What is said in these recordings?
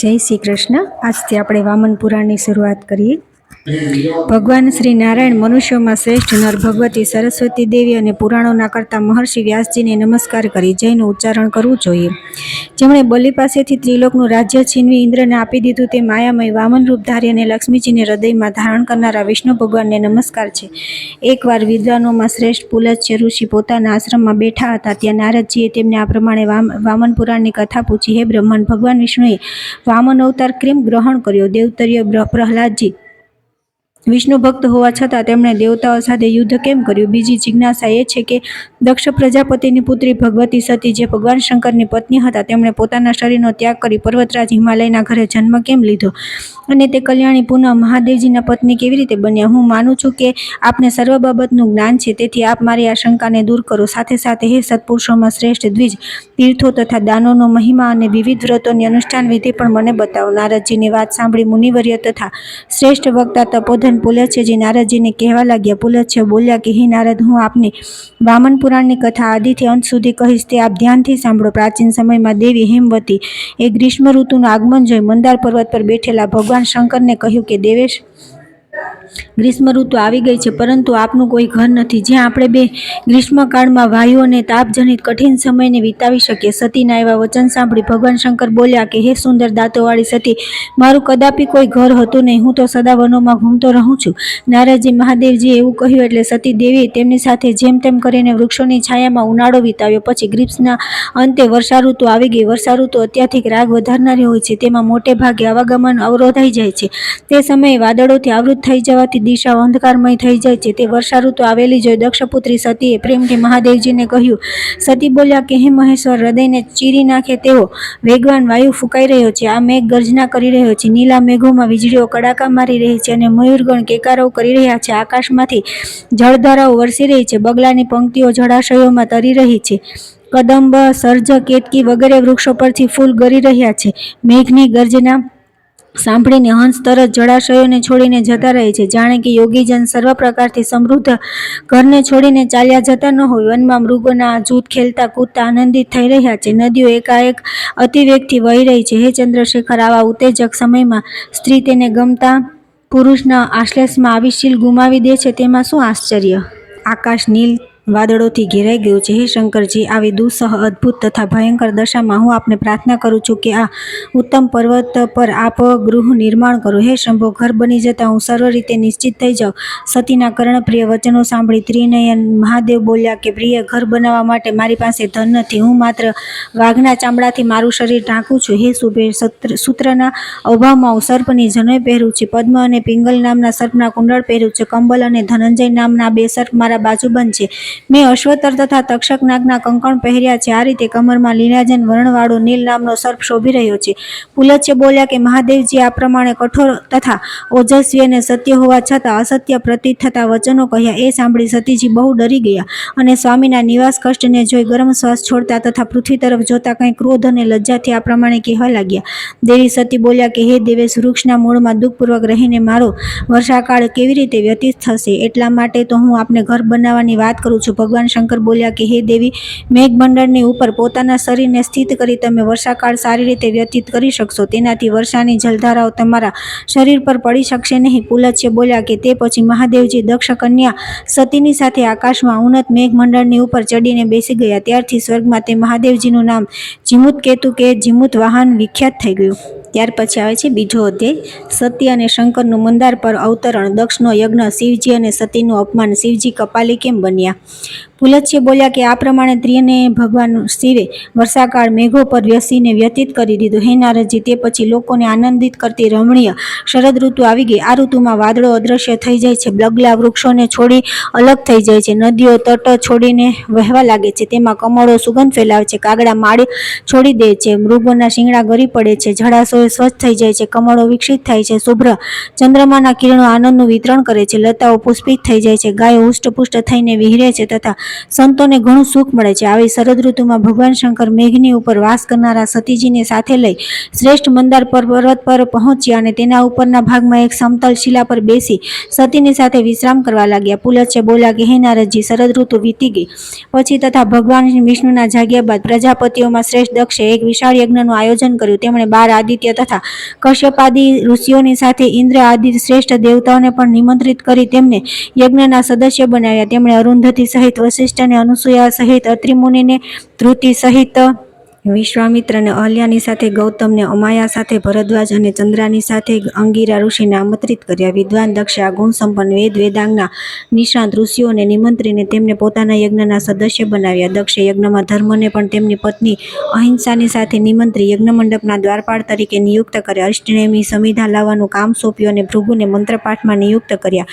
જય શ્રી કૃષ્ણ। આજથી આપણે વામન પુરાણની શરૂઆત કરીએ। ભગવાન શ્રી નારાયણ મનુષ્યોમાં શ્રેષ્ઠ નર ભગવતી સરસ્વતી દેવી અને પુરાણોના કરતા મહર્ષિ વ્યાસજીને નમસ્કાર કરી જયનું ઉચ્ચારણ કરવું જોઈએ। જેમણે બલિ પાસેથી ત્રિલોકનું રાજ્ય છીનવી ઇન્દ્રને આપી દીધું તે માયામય વામન રૂપધારી અને લક્ષ્મીજીને હૃદયમાં ધારણ કરનારા વિષ્ણુ ભગવાનને નમસ્કાર છે। એકવાર વિદ્વાનોમાં શ્રેષ્ઠ પુલત્ય ઋષિ પોતાના આશ્રમમાં બેઠા હતા। ત્યાં નારદજીએ તેમને આ પ્રમાણે વામન પુરાણની કથા પૂછી। હે બ્રહ્મન, ભગવાન વિષ્ણુએ વામન અવતાર કેમ ગ્રહણ કર્યો? દેવતર્ય પ્રહલાદજી વિષ્ણુ ભક્ત હોવા છતાં તેમણે દેવતાઓ સાથે યુદ્ધ કેમ કર્યું? બીજી જિજ્ઞાસા એ છે કે દક્ષ પ્રજાપતિની પુત્રી ભગવતી સતી જે ભગવાન શંકરની પત્ની હતા તેમણે પોતાના શરીરનો ત્યાગ કરી પર્વતરાજ હિમાલયના ઘરે જન્મ કેમ લીધો અને તે કલ્યાણી પુનઃ મહાદેવજીના પત્ની કેવી રીતે બન્યા? હું માનું છું કે આપને સર્વ બાબતનું જ્ઞાન છે, તેથી આપ મારી આ શંકાને દૂર કરો। સાથે સાથે હે સત્પુરુષોમાં શ્રેષ્ઠ દ્વિજ, તીર્થો તથા દાનોનો મહિમા અને વિવિધ વ્રતોની અનુષ્ઠાન વિધિ પણ મને બતાવો। નારદજીની વાત સાંભળી મુનિવર્ય તથા શ્રેષ્ઠ વક્તા તપોધન પુલત્યજી નારદજીને કહેવા લાગ્યા। પુલત્ય બોલ્યા કે હે નારદ, હું આપને વામન પુરાણની કથા આદિથી અંત સુધી કહીશ, તે આપ ધ્યાનથી સાંભળો। પ્રાચીન સમયમાં દેવી હેમવતી એ ગ્રીષ્મ ઋતુનું આગમન જોઈ મંદાર પર્વત પર બેઠેલા ભગવાન શંકરને કહ્યું કે દેવેશ, ગ્રીષ્મ ઋતુ આવી ગઈ છે, પરંતુ આપનું કોઈ ઘર નથી જ્યાં આપણે બે ગ્રીષ્મકાળમાં વાયુ અને તાપજનિત કઠિન સમયને વિતાવી શકીએ। સતીના એવા વચન સાંભળી ભગવાન શંકર બોલ્યા કે હે સુંદર દાંતોવાળી સતી, મારું કદાપી કોઈ ઘર હતું નહીં, હું તો સદા વનોમાં ઘૂમતો રહું છું। નારદજી મહાદેવજીએ એવું કહ્યું એટલે સતી દેવી તેમની સાથે જેમ તેમ કરીને વૃક્ષોની છાયામાં ઉનાળો વિતાવ્યો। પછી ગ્રીષ્મના અંતે વર્ષા ઋતુ આવી ગઈ। વર્ષા ઋતુ અત્યાધિક રાગ વધારનારી હોય છે, તેમાં મોટે ભાગે આવાગમન અવરોધાઈ જાય છે। તે સમયે વાદળોથી આવૃત થઈ જવાથી દિશાઓ અંધકારમય થઈ જાય છે। તે વર્ષા ઋતુ આવેલી જોઈ દક્ષપુત્રી સતીએ પ્રેમથી મહાદેવજીને કહ્યું। સતી બોલ્યા કે હે મહેશ્વર, હૃદયને ચીરી નાખે તેવો વેગવાન વાયુ ફૂંકાઈ રહ્યો છે, આ મેઘ ગર્જના કરી રહ્યો છે, નીલા મેઘોમાં વીજળીઓ કડાકા મારી રહી છે અને મયુરગણ કેકારો કરી રહ્યા છે। આકાશમાંથી જળધારાઓ વરસી રહી છે, બગલાની પંક્તિઓ જળાશયોમાં તરી રહી છે, કદંબ, સર્જ, કેતકી વગેરે વૃક્ષો પરથી ફૂલ ગરી રહ્યા છે। મેઘની ગર્જના સાંભળીને હંસ તરત જળાશયોને છોડીને જતા રહે છે, જાણે કે યોગીજન સર્વ પ્રકારથી સમૃદ્ધ ઘરને છોડીને ચાલ્યા જતા ન હોય। વનમાં મૃગોના જૂથ ખેલતા કૂદતા આનંદિત થઈ રહ્યા છે, નદીઓ એકાએક અતિવેગથી વહી રહી છે। હે ચંદ્રશેખર, આવા ઉત્તેજક સમયમાં સ્ત્રી તેને ગમતા પુરુષના આશ્લેષમાં આવી શીલ ગુમાવી દે છે, તેમાં શું આશ્ચર્ય? આકાશ નીલ વાદળોથી ઘેરાઈ ગયું છે। હે શંકરજી, આવી દુઃસહ અદ્ભુત તથા ભયંકર દશામાં હું આપને પ્રાર્થના કરું છું કે આ ઉત્તમ પર્વત પર આપ ગૃહ નિર્માણ કરો। હે શંભો, ઘર બની જતાં હું સર્વ રીતે નિશ્ચિત થઈ જાઉં। સતીના કર્ણપ્રિય વચનો સાંભળી ત્રિનયન મહાદેવ બોલ્યા કે પ્રિય, ઘર બનાવવા માટે મારી પાસે ધન નથી, હું માત્ર વાઘના ચામડાથી મારું શરીર ઢાંકું છું। હે શુભે, સૂત્રના અભાવમાં હું સર્પની જનોઈ પહેરું છું, પદ્મ અને પિંગલ નામના સર્પના કુંડળ પહેરું છું, કંબલ અને ધનંજય નામના બે સર્પ મારા બાજુબંધ છે, મેં અશ્વતર તથા તક્ષક નાગના કંકણ પહેર્યા છે, આ રીતે કમરમાં લીલાજન વર્ણવાળો નીલ નામનો સર્પ શોભી રહ્યો છે। પુલત્ય બોલ્યા કે મહાદેવજી આ પ્રમાણે કઠોર તથા ઓજસ્વી અને સત્ય હોવા છતાં અસત્ય પ્રતીત થતા વચનો કહ્યા। એ સાંભળી સતીજી બહુ ડરી ગયા અને સ્વામીના નિવાસ કષ્ટને જોઈ ગરમ શ્વાસ છોડતા તથા પૃથ્વી તરફ જોતા કંઈ ક્રોધ અને લજ્જાથી આ પ્રમાણે કહેવા લાગ્યા। દેવી સતી બોલ્યા કે હે દેવેશ, વૃક્ષના મૂળમાં દુઃખપૂર્વક રહીને મારો વર્ષાકાળ કેવી રીતે વ્યતીત થશે? એટલા માટે તો હું આપને ઘર બનાવવાની વાત કરું છું। ભગવાન શંકર બોલ્યા કે હે દેવી, મેઘમંડળની ઉપર પોતાના શરીરને સ્થિત કરી તમે વર્ષાકાળ સારી રીતે વ્યતીત કરી શકશો, તેનાથી વર્ષાની જલધારાઓ તમારા શરીર પર પડી શકશે નહીં। પુલત્ય બોલ્યા કે તે પછી મહાદેવજી દક્ષ કન્યા સતીની સાથે આકાશમાં ઉન્નત મેઘમંડળની ઉપર ચડીને બેસી ગયા। ત્યારથી સ્વર્ગમાં તે મહાદેવજીનું નામ જીમૂત કેતુ કે જીમૂત વાહન વિખ્યાત થઈ ગયું। ત્યાર પછી આવે છે બીજો અધ્યાય, સતી અને શંકરનું મંદાર પર અવતરણ, દક્ષનો યજ્ઞ, શિવજી અને સતીનું અપમાન, શિવજી કપાલી કેમ બન્યા? પુલત્ય બોલ્યા કે આ પ્રમાણે ત્રિને ભગવાન શિવે વર્ષાકાળ મેઘો પર વ્યસીને વ્યતીત કરી દીધો। હે નારદજી, તે પછી લોકોને આનંદિત કરતી રમણીય શરદ ઋતુ આવી ગઈ। આ ઋતુમાં વાદળો અદ્રશ્ય થઈ જાય છે, બગલા વૃક્ષોને છોડી અલગ થઈ જાય છે, નદીઓ તટ છોડીને વહેવા લાગે છે, તેમાં કમળો સુગંધ ફેલાવે છે, કાગડા માળ છોડી દે છે, મૃગોના શિંગડા ગરી પડે છે, જળાશયો સ્વચ્છ થઈ જાય છે, કમળો વિકસિત થાય છે, શુભ્ર ચંદ્રમાના કિરણો આનંદનું વિતરણ કરે છે, લતાઓ પુષ્પિત થઈ જાય છે, ગાયો હુષ્ટપુષ્ટ થઈને વિહરે છે તથા સંતોને ઘણું સુખ મળે છે. આવી શરદ ઋતુમાં ભગવાન શંકર મેઘની ઉપર વાસ કરનારા સતીજીને સાથે લઈ શ્રેષ્ઠ મંદાર પર્વત પર પહોંચ્યા અને તેના ઉપરના ભાગમાં એક સમતલ શિલા પર બેસી સતીની સાથે વિશ્રામ કરવા લાગ્યા. પુલત્ય બોલ્યા કે હે નારદજી, શરદ ઋતુ વીતી ગઈ પછી તથા ભગવાન વિષ્ણુના જાગ્યા બાદ પ્રજાપતિઓમાં શ્રેષ્ઠ દક્ષે એક વિશાળ યજ્ઞનું આયોજન કર્યું. તેમણે 12 આદિત્ય તથા કશ્યપાદી ઋષિઓની સાથે ઇન્દ્ર આદિ શ્રેષ્ઠ દેવતાઓને પણ નિમંત્રિત કરી તેમને યજ્ઞના સદસ્ય બનાવ્યા. તેમણે અરુંધતી સહિત વશિષ્ઠ અને અનુસૂયા સહિત અત્રિ મુનિને, ધૃતિ સહિત વિશ્વામિત્રને, અહલ્યાની સાથે ગૌતમને, અમાયા સાથે ભરદ્વાજ અને ચંદ્રાની સાથે અંગિરા ઋષિને આમંત્રિત કર્યા. વિદ્વાન દક્ષે આ ગુણ સંપન્ન વેદાંગના નિષ્ણાંત ઋષિઓને નિમંત્રીને તેમને પોતાના યજ્ઞના સદસ્ય બનાવ્યા. દક્ષે યજ્ઞમાં ધર્મને પણ તેમની પત્ની અહિંસાની સાથે નિમંત્રી યજ્ઞમંડપના દ્વારપાળ તરીકે નિયુક્ત કર્યા. અષ્ટનેમી સમિધા લાવવાનું કામ સોંપ્યું અને ભૃગુને મંત્રપાઠમાં નિયુક્ત કર્યા.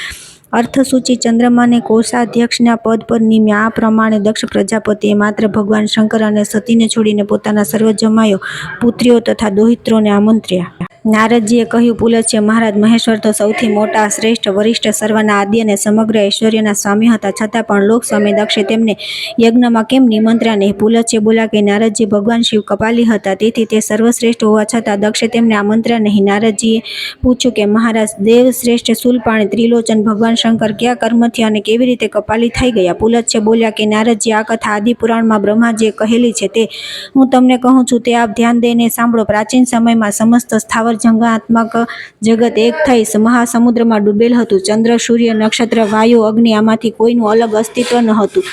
અર્થસૂચિ ચંદ્રમાને કોષાધ્યક્ષના પદ પર નિમ્યા. આ પ્રમાણે દક્ષ પ્રજાપતિએ માત્ર ભગવાન શંકર અને સતીને છોડીને પોતાના સર્વ જમાયો, પુત્રીઓ તથા દૌહિત્રોને આમંત્ર્યા. નારદજીએ કહ્યું, પુલત્ય મહારાજ, મહેશ્વર તો સૌથી મોટા, શ્રેષ્ઠ, વરિષ્ઠ, સર્વના આદિ અને સમગ્ર ઐશ્વર્યના સ્વામી હતા, છતાં પણ લોક સ્વામી દક્ષે તેમને યજ્ઞમાં કેમ નિમંત્ર્યા નહીં? પુલત્ય બોલ્યા કે નારદજી, ભગવાન શિવ કપાલી હતા, તેથી તે સર્વશ્રેષ્ઠ હોવા છતાં દક્ષે તેમને આમંત્ર્યા નહીં. નારદજીએ પૂછ્યું કે મહારાજ, દેવ શ્રેષ્ઠ શૂલપાણી ત્રિલોચન ભગવાન શંકર કયા કર્મથી અને કેવી રીતે કપાલી થઈ ગયા? પુલત્ય બોલ્યા કે નારદજી, આ કથા આદિ પુરાણમાં બ્રહ્માજીએ કહેલી છે, તે હું તમને કહું છું, તે આપ ધ્યાન દઈને સાંભળો. પ્રાચીન સમયમાં સમસ્ત સ્થાવર જંગાત્મક જગત એક થઈ મહાસમુદ્રમાં ડૂબેલ હતું. ચંદ્ર, સૂર્ય, નક્ષત્ર, વાયુ, અગ્નિ આમાંથી કોઈનું અલગ અસ્તિત્વ ન હતું.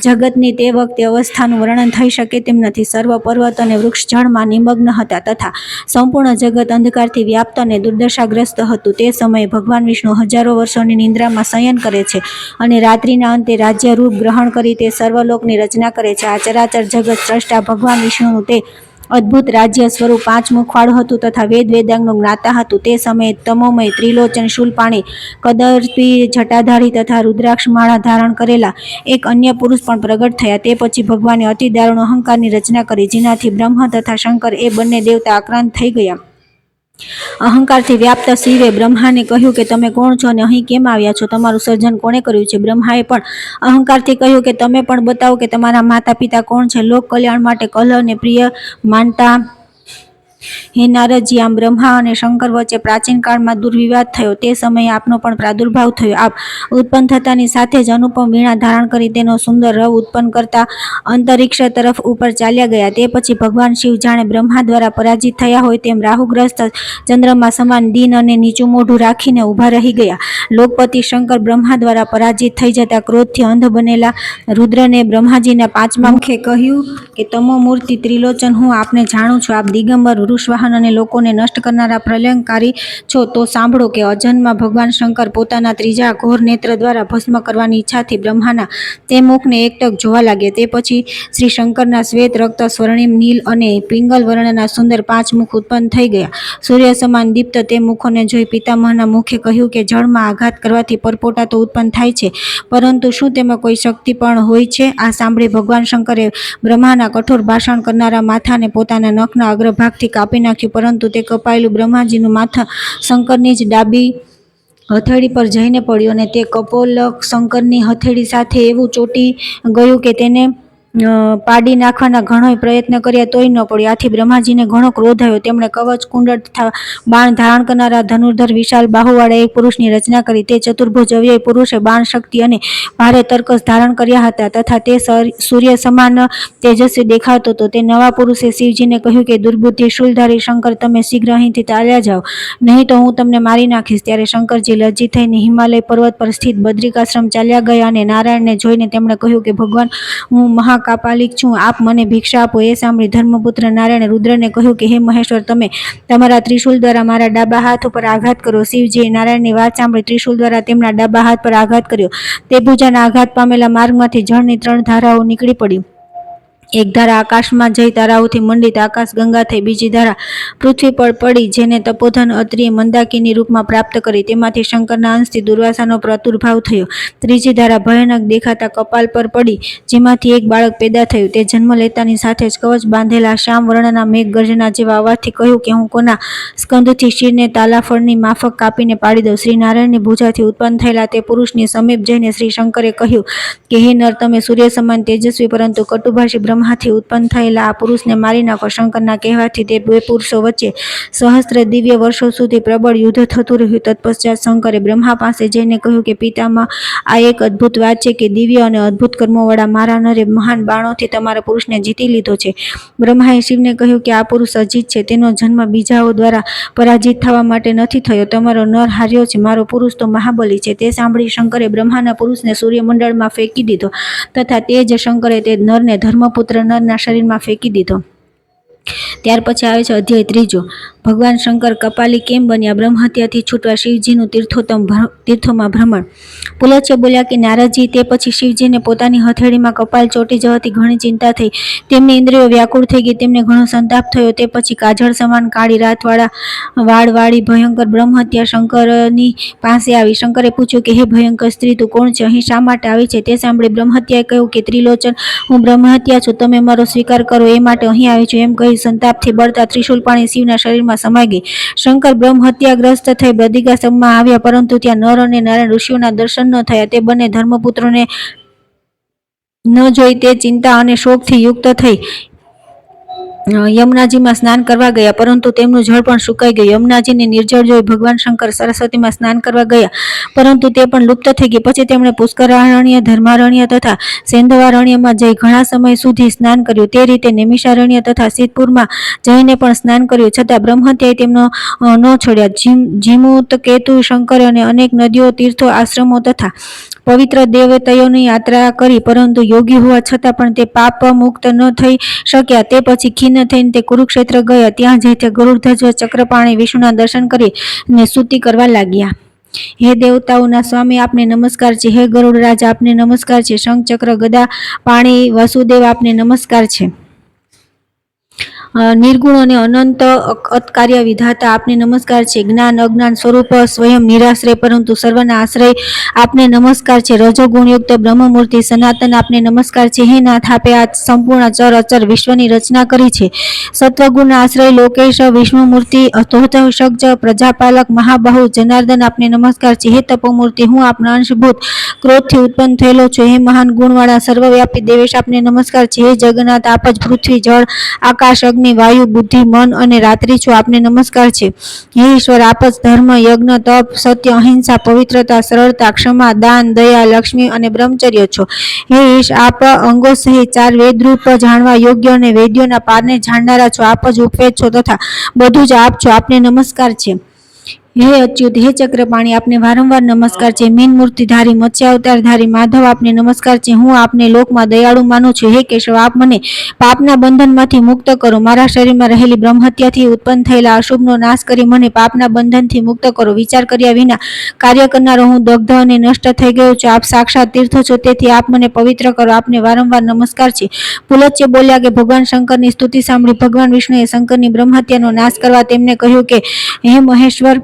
જગતની તે વખતે અવસ્થાનું વર્ણન થઈ શકે તેમ નથી. સર્વ પર્વત અને વૃક્ષ જળમાં નિમગ્ન હતા તથા સંપૂર્ણ જગત અંધકારથી વ્યાપ્ત અને દુર્દશાગ્રસ્ત હતું. તે સમયે ભગવાન વિષ્ણુ હજારો વર્ષોની નિંદ્રામાં શયન કરે છે અને રાત્રિના અંતે રાજ્ય રૂપ ગ્રહણ કરી તે સર્વલોકની રચના કરે છે. આ ચરાચર જગત સ્રષ્ટા ભગવાન વિષ્ણુનું તે અદ્ભુત રાજ્ય સ્વરૂપ 5 મુખવાળું હતું તથા વેદાંગનું જ્ઞાતા હતું. તે સમયે તમોમય ત્રિલોચન શૂલપાણી, કદર્પી જટાધારી તથા રુદ્રાક્ષ માળા ધારણ કરેલા એક અન્ય પુરુષ પણ પ્રગટ થયા. તે પછી ભગવાને અતિ દારૂણ અહંકારની રચના કરી, જેનાથી બ્રહ્મ તથા શંકર એ બંને દેવતા આક્રાંત થઈ ગયા. અહંકારથી વ્યાપ્ત શિવે બ્રહ્માને કહ્યું કે તમે કોણ છો અને અહીં કેમ આવ્યા છો? તમારું સર્જન કોણે કર્યું છે? બ્રહ્માએ પણ અહંકારથી કહ્યું કે તમે પણ બતાવો કે તમારા માતા પિતા કોણ છે? લોક કલ્યાણ માટે કલહને પ્રિય માનતા હે નારદજી, આમ બ્રહ્મા અને શંકર વચ્ચે પ્રાચીન કાળમાં દુર્વિવાદ થયો. તે સમયે આપનો પણ પ્રાદુર્ભાવ થયો. આપ ઉત્પન્ન થતાની સાથે જ અનુપમ વીણા ધારણ કરી તેનો સુંદર રવ ઉત્પન્ન કરતા અંતરિક્ષ તરફ ઉપર ચાલ્યા ગયા. તે પછી ભગવાન શિવ જાણે બ્રહ્મા દ્વારા પરાજિત થયા હોય તેમ રાહુગ્રસ્ત ચંદ્રમા સમાન દીન અને નીચું મોઢું રાખીને ઊભા રહી ગયા. લોકપતિ શંકર બ્રહ્મા દ્વારા પરાજિત થઈ જતા ક્રોધથી અંધ બનેલા રુદ્રને બ્રહ્માજીના 5મા મુખે કહ્યું કે તમો મૂર્તિ ત્રિલોચન, હું આપને જાણું છું. આપ દિગંબર, વૃષવાહન અને લોકોને નષ્ટ કરનારા પ્રલયંકારી છો. તો સાંભળો કે અજન્મા ભગવાન શંકર પોતાના ત્રીજા ઘોર નેત્ર દ્વારા ભસ્મ કરવાની ઈચ્છાથી બ્રહ્માના તે મુખને એકટક જોવા લાગ્યા. તે પછી શ્રી શંકરના શ્વેત, રક્ત, સ્વર્ણિમ, નીલ અને પિંગલ વર્ણના સુંદર 5 મુખ ઉત્પન્ન થઈ ગયા. સૂર્ય સમાન દીપ્ત તે મુખોને જોઈ પિતામહના મુખે કહ્યું કે જળમાં આઘાત કરવાથી પરપોટા તો ઉત્પન્ન થાય છે, પરંતુ શું તેમાં કોઈ શક્તિ પણ હોય છે? આ સાંભળી ભગવાન શંકરે બ્રહ્માના કઠોર ભાષણ કરનારા માથાને પોતાના નખના અગ્રભાગથી કાપી નાખ્યું, પરંતુ તે કપાયેલું બ્રહ્માજીનું માથા શંકરની જ ડાબી હથેળી પર જઈને પડ્યું અને તે કપોલક શંકરની હથેળી સાથે એવું ચોંટી ગયું કે તેને પાડી નાખવાના ઘણોય પ્રયત્ન કર્યા તોય ન પડ્યું. આથી બ્રહ્માજીને ઘણો ક્રોધ આવ્યો. તેમણે કવચ, કુંડળ તથા બાણ ધારણ કરનારા ધનુર્ધર વિશાળ બાહુવાળા એક પુરુષની રચના કરી. તે ચતુર્ભુજ અવ્યય પુરુષે બાણ શક્તિ અને ભારે તર્કસ ધારણ કર્યા હતા તથા તે સૂર્ય સમાન તેજસ્વી દેખાતો હતો. તે નવા પુરુષે શિવજીને કહ્યું કે દુર્બુદ્ધિ શૂલધારી શંકર, તમે શીઘ્ર અહીંથી ચાલ્યા જાઓ, નહીં તો હું તમને મારી નાખીશ. ત્યારે શંકરજી લજ્જિત થઈને હિમાલય પર્વત પર સ્થિત બદ્રિકાશ્રમ ચાલ્યા ગયા અને નારાયણને જોઈને તેમણે કહ્યું કે ભગવાન, હું મહાકાપાલિક છું, આપ મને ભિક્ષા આપો. એ સાંભળી ધર્મપુત્ર નારાયણે રુદ્રને કહ્યું કે હે મહેશ્વર, તમે તમારા ત્રિશૂલ દ્વારા મારા ડાબા હાથ ઉપર આઘાત કરો. શિવજીએ નારાયણની વાત સાંભળી ત્રિશૂલ દ્વારા તેમના ડાબા હાથ પર આઘાત કર્યો. તે ભુજાના આઘાત પામેલા માર્ગમાંથી જળની 3 ધારાઓ નીકળી પડી. એક ધારા આકાશમાં જઈ તારાઓથી મંડિત આકાશ ગંગા થઈ, બીજી ધારા પૃથ્વી પર પડી જેને તપોધન અત્રિએ મંદાકિની રૂપમાં પ્રાપ્ત કરી, તેમાંથી શંકરના અંશથી દુર્વાસાનો પ્રાદુર્ભાવ થયો. ત્રીજી ધારા ભયાનક દેખાતા કપાલ પર પડી, જેમાંથી એક બાળક પેદા થયું. તે જન્મ લેતાની સાથે જ કવચ બાંધેલા શ્યામ વર્ણના મેઘ ગર્જના જેવા અવાજથી કહ્યું કે હું કોના સ્કંદથી શિરને તાલાફળની માફક કાપીને પાડી દઉં. શ્રી નારાયણની ભુજાથી ઉત્પન્ન થયેલા તે પુરુષની સમીપ જઈને શ્રી શંકરે કહ્યું કે હે નર, તમે સૂર્ય સમાન તેજસ્વી પરંતુ કટુભાષી બ્રહ્માથી ઉત્પન્ન થયેલા આ પુરુષને મારી નાખો. શંકરના કહેવાથી તે બે પુરુષો વચ્ચે સહસ્ત્ર દિવ્ય વર્ષો સુધી પ્રબળ યુદ્ધ થતું રહ્યું. તત્પશ્ચાત શંકરે બ્રહ્મા પાસે જઈને કહ્યું કે પિતામાં, આ એક અદ્ભુત વાત છે કે દિવ્ય અને અદ્ભુત કર્મોવાળા મારા નરે મહાન બાણોથી તમારા પુરુષને જીતી લીધો છે. બ્રહ્માએ શિવને કહ્યું કે આ પુરુષ અજીત છે, તેનો જન્મ બીજાઓ દ્વારા પરાજિત થવા માટે નથી થયો. તમારો નર હાર્યો છે, મારો પુરુષ તો મહાબલી છે. તે સાંભળી શંકરે બ્રહ્માના પુરુષને સૂર્યમંડળમાં ફેંકી દીધો તથા તે જ શંકરે તે નરને ધર્મપુત્ર નરના શરીરમાં ફેંકી દીધો. ત્યાર પછી આવે છે અધ્યાય 3. ભગવાન શંકર કપાલી કેમ બન્યા? બ્રહ્મહત્યાથી છૂટવા શિવજીનું તીર્થોમાં ભ્રમણ. પુલત્ય બોલ્યા કે નારદજી, તે પછી શિવજીને પોતાની હથેળીમાં કપાલ ચોંટી જવાથી ઘણી ચિંતા થઈ. તેમની ઇન્દ્રિયો વ્યાકુળ થઈ ગઈ, તેમને ઘણો સંતાપ થયો. તે પછી કાજળ સમાન કાળી રાતવાળા વાળવાળી ભયંકર બ્રહ્મહત્યા શંકરની પાસે આવી. શંકરે પૂછ્યું કે હે ભયંકર સ્ત્રી, તું કોણ છે? અહીં શા માટે આવી છે? તે સાંભળી બ્રહ્મહત્યાએ કહ્યું કે ત્રિલોચન, હું બ્રહ્મહત્યા છું, તમે મારો સ્વીકાર કરો એ માટે અહીં આવી છું. એમ કહી સંતાપથી બળતા ત્રિશૂલ પાણી શિવના શરીરમાં સમાઈ ગઈ. શંકર બ્રહ્મહત્યાગ્રસ્ત થઈ બદરિકાશ્રમમાં આવ્યા, પરંતુ ત્યાં નર અને નારાયણ ઋષિઓના દર્શન ન થયા. તે બંને ધર્મપુત્રોને ન જોઈ તે ચિંતા અને શોકથી યુક્ત થઈ યમુનાજીમાં સ્નાન કરવા ગયા, પરંતુ તેમનું જળ પણ સુકાઈ ગયું. યમુનાજીને નિર્જળ જોઈ ભગવાન શંકર સરસ્વતીમાં સ્નાન કરવા ગયા, પરંતુ તે પણ લુપ્ત થઈ ગઈ. પછી તેમણે પુષ્કરારણ્ય, ધર્મારણ્ય તથા સેંધવારણ્યમાં જઈ ઘણા સમય સુધી સ્નાન કર્યું. તે રીતે નૈમિષારણ્ય તથા સિદ્ધપુરમાં જઈને પણ સ્નાન કર્યું, છતાં બ્રહ્મહત્યાએ તેમનો ન છોડ્યા. જીમૂત, કેતુ, શંકર અને અનેક નદીઓ, તીર્થો, આશ્રમો તથા પવિત્ર દેવતયોની યાત્રા કરી, પરંતુ યોગી હોવા છતાં પણ તે પાપ મુક્ત ન થઈ શક્યા. તે પછી ખીન થઈને તે કુરુક્ષેત્ર ગયા. ત્યાં જઈ તે ગરુડધ્વજ ચક્રપાણી વિષ્ણુના દર્શન કરીને સ્તુતિ કરવા લાગ્યા. હે દેવતાઓના સ્વામી, આપને નમસ્કાર છે. હે ગરુડરાજ, આપને નમસ્કાર છે. શંખ, ચક્ર, ગદા, પાણી, વાસુદેવ, આપને નમસ્કાર છે. નિર્ગુણ અને અનંત અતકાર્ય વિધાતા, આપને નમસ્કાર છે. જ્ઞાન અજ્ઞાન સ્વરૂપ, સ્વયં નિરાશ્રય પરંતુ સર્વના આશ્રય, આપને નમસ્કાર છે. રજોગુણયુક્ત બ્રહ્મમૂર્તિ સનાતન, આપને નમસ્કાર છે. હે નાથ, આપે આ સંપૂર્ણ ચર અચર વિશ્વની રચના કરી છે. સત્વગુણના આશ્રય લોકેશ, વિષ્ણુમૂર્તિ, અધોતશજ, પ્રજાપાલક, મહાબાહુ જનાર્દન, આપને નમસ્કાર છે. હે તપોમૂર્તિ, હું આપના અંશભૂત ક્રોધથી ઉત્પન્ન થયેલો છું. હે મહાન ગુણવાળા સર્વવ્યાપી દેવેશ, આપને નમસ્કાર છે. હે જગન્નાથ, આપ જ પૃથ્વી, જળ, આકાશ, અગ્નિ, વાયુ, બુદ્ધિ, મન અને રાત્રિ છો, આપને નમસ્કાર છે. હે ઈશ્વર, આપ જ ધર્મ, યજ્ઞ, તપ, સત્ય, અહિંસા, પવિત્રતા, સરળતા, ક્ષમા, દાન, દયા, લક્ષ્મી અને બ્રહ્મચર્ય છો. હે ઈશ, આપ અંગો સહિત 4 વેદરૂપ જાણવા યોગ્ય અને વેદ્યોના પારને જાણનારા છો. આપ જ ઉપવેદ છો તથા બધું જ આપ છો, આપને નમસ્કાર છે. હે અચ્યુત, હે ચક્રપાણી, આપને વારંવાર નમસ્કાર છે. મીન મૂર્તિધારી, મત્સ્યાવતારધારી માધવ, આપને નમસ્કાર છે. હું આપને લોકમાં દયાળુ માનું છું. હે કેશવ, આપ મને પાપના બંધનમાંથી મુક્ત કરો. મારા શરીરમાં રહેલી બ્રહ્મહત્યાથી ઉત્પન્ન થયેલા અશુભનો નાશ કરી મને પાપના બંધનથી મુક્ત કરો. વિચાર કર્યા વિના કાર્ય કરનારો હું દગ્ધ અને નષ્ટ થઈ ગયો છું. આપ સાક્ષાત તીર્થ છો, તેથી આપ મને પવિત્ર કરો. આપને વારંવાર નમસ્કાર છે. પુલત્ય બોલ્યા કે ભગવાન શંકરની સ્તુતિ સાંભળી ભગવાન વિષ્ણુએ શંકરની બ્રહ્મહત્યાનો નાશ કરવા તેમને કહ્યું કે હે મહેશ્વર,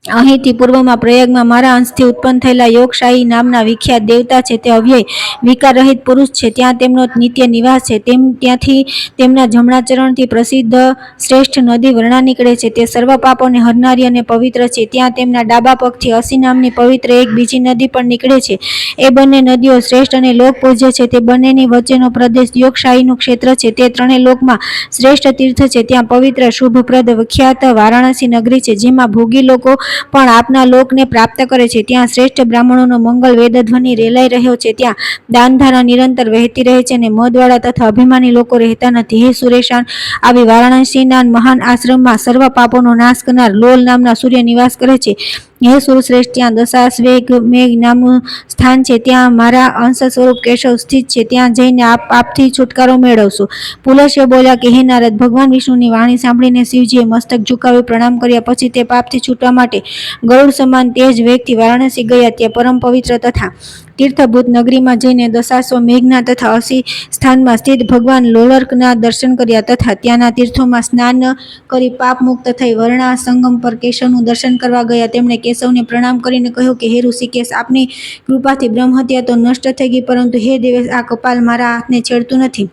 અહીંથી પૂર્વમાં પ્રયાગમાં મારા અંશથી ઉત્પન્ન થયેલા યોગશાહી નામના વિખ્યાત દેવતા છે. તે અવ્યય વિકાર રહિત પુરુષ છે. ત્યાં તેમનો નિત્ય નિવાસ છે. ત્યાંથી તેમના જમણા ચરણથી પ્રસિદ્ધ શ્રેષ્ઠ નદી વર્ણા નીકળે છે. તે સર્વ પાપોને હરનારી અને પવિત્ર છે. ત્યાં તેમના ડાબા પગથી અસી નામની પવિત્ર એક બીજી નદી પણ નીકળે છે. એ બંને નદીઓ શ્રેષ્ઠ અને લોક પૂજ્ય છે. તે બંનેની વચ્ચેનો પ્રદેશ યોગશાહીનું ક્ષેત્ર છે. તે ત્રણેય લોકમાં શ્રેષ્ઠ તીર્થ છે. ત્યાં પવિત્ર, શુભપ્રદ, વિખ્યાત વારાણસી નગરી છે, જેમાં ભોગી લોકો પણ આપના લોકને પ્રાપ્ત કરે છે. ત્યાં શ્રેષ્ઠ બ્રાહ્મણોનો મંગલ વેદધ્વનિ રેલાઈ રહ્યો છે. ત્યાં દાનધારા નિરંતર વહેતી રહે છે અને મદવાળા તથા અભિમાની લોકો રહેતા નથી. હે સુરેશાન, આવી વારાણસીના મહાન આશ્રમમાં સર્વ પાપોનો નાશ કરનાર લોલ નામના સૂર્ય નિવાસ કરે છે. હે સુરશ્રેષ્ઠ, ત્યાં દશાશ્વેગ મેઘ નામનું સ્થાન છે, ત્યાં મારા અંશ સ્વરૂપ કેશવ સ્થિત છે, ત્યાં જઈને આપ આપથી છુટકારો મેળવશો. પુલસ્ત્ય બોલ્યા કે હે નારદ, ભગવાન વિષ્ણુની વાણી સાંભળીને શિવજીએ મસ્તક ઝુકાવી પ્રણામ કર્યા. પછી તે પાપથી છૂટવા માટે ગરુડ સમાન તેજ વેગથી વારાણસી ગયા. ત્યાં પરમ પવિત્ર તથા તીર્થભૂત નગરીમાં જઈને દશાશ્વમેઘના તથા અસી સ્થાનમાં સ્થિત ભગવાન લોલર્કના દર્શન કર્યા તથા ત્યાંના તીર્થોમાં સ્નાન કરી પાપ મુક્ત થઈ વર્ણા સંગમ પર કેશવનું દર્શન કરવા ગયા. તેમણે કેશવને પ્રણામ કરીને કહ્યું કે હે ઋષિકેશ, આપની કૃપાથી બ્રહ્મહત્યા તો નષ્ટ થઈ ગઈ, પરંતુ હે દેવેશ, આ કપાલ મારા હાથને છેડતું નથી.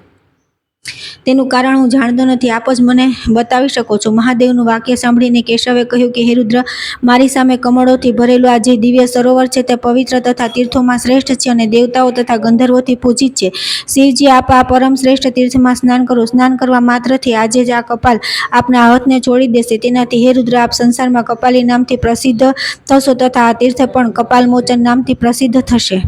તેનું કારણ હું જાણતો નથી, આપ જ મને બતાવી શકો છો. મહાદેવનું વાક્ય સાંભળીને કેશવે કહ્યું કે હે રુદ્ર, મારી સામે કમળોથી ભરેલું આ જે દિવ્ય સરોવર છે તે પવિત્ર તથા તીર્થોમાં શ્રેષ્ઠ છે અને દેવતાઓ તથા ગંધર્વોથી પૂજિત છે. શિવજી, આપ આ પરમ શ્રેષ્ઠ તીર્થમાં સ્નાન કરો. સ્નાન કરવા માત્રથી આજે જ આ કપાલ આપના હાથને છોડી દેશે. તેનાથી હે રુદ્ર, આપ સંસારમાં કપાલી નામથી પ્રસિદ્ધ થશો તથા આ તીર્થ પણ કપાલમોચન નામથી પ્રસિદ્ધ થશે.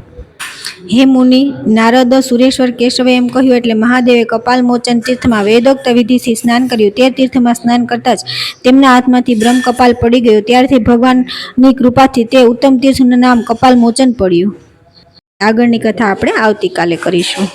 હે મુનિ નારદ, સુરેશ્વર કેશવે એમ કહ્યું એટલે મહાદેવે કપાલમોચન તીર્થમાં વેદોક્ત વિધિથી સ્નાન કર્યું. તે તીર્થમાં સ્નાન કરતાં જ તેમના હાથમાંથી બ્રહ્મ કપાલ પડી ગયો. ત્યારથી ભગવાનની કૃપાથી તે ઉત્તમ તીર્થનું નામ કપાલમોચન પડ્યું. આગળની કથા આપણે આવતીકાલે કરીશું.